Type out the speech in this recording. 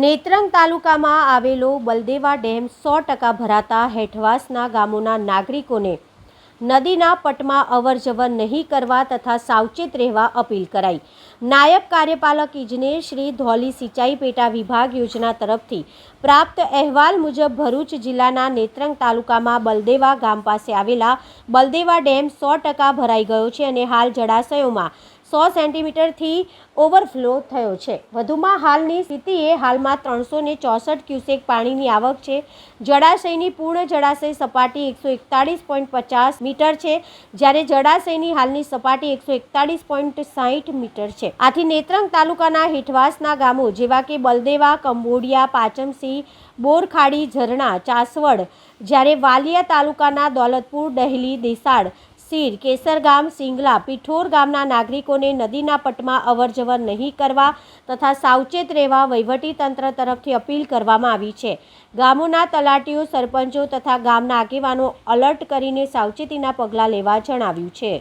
નેત્રંગ તાલુકામાં આવેલો બલદેવા ડેમ 100% ભરાતા હેઠવાસના ગામોના નાગરિકોને નદીના પટમાં અવરજવર નહીં કરવા તથા સાવચેત રહેવા અપીલ કરાઈ। નાયબ કાર્યપાલક ઇજનેર શ્રી ધોલી સિંચાઈ પેટા વિભાગ યોજના તરફથી પ્રાપ્ત અહેવાલ મુજબ ભરૂચ જિલ્લાના નેત્રંગ તાલુકામાં બલદેવા ગામ પાસે આવેલા બલદેવા ડેમ 100% ભરાઈ ગયો છે અને હાલ જળાશયોમાં 100 સેન્ટીમીટરથી ઓવરફ્લો થયો છે। વધુમાં હાલની સ્થિતિએ હાલમાં 364 ક્યુસેક પાણીની આવક છે। જળાશયની પૂર્ણ જળાશય સપાટી 141.50 મીટર છે, જ્યારે જળાશયની હાલની સપાટી 141.60 મીટર છે। આથી નેત્રંગ તાલુકાના હેઠવાસના ગામો જેવા કે બલદેવા, કંબોડિયા, પાચમસી, બોરખાડી, ઝરણા, ચાસવડ, જ્યારે વાલિયા તાલુકાના દોલતપુર, ડહેલી, દેસાડ, સીર, કેસરગામ, સિંગલા, પિઠોર ગામના નાગરિકોને નદીના પટમાં અવરજવર નહીં કરવા તથા સાવચેત રહેવા વહીવટી તંત્ર તરફથી અપીલ કરવામાં આવી છે। ગામોના તલાટીઓ, સરપંચો તથા ગામના આગેવાનો એલર્ટ કરીને સાવચેતીના પગલાં લેવા જણાવ્યું છે।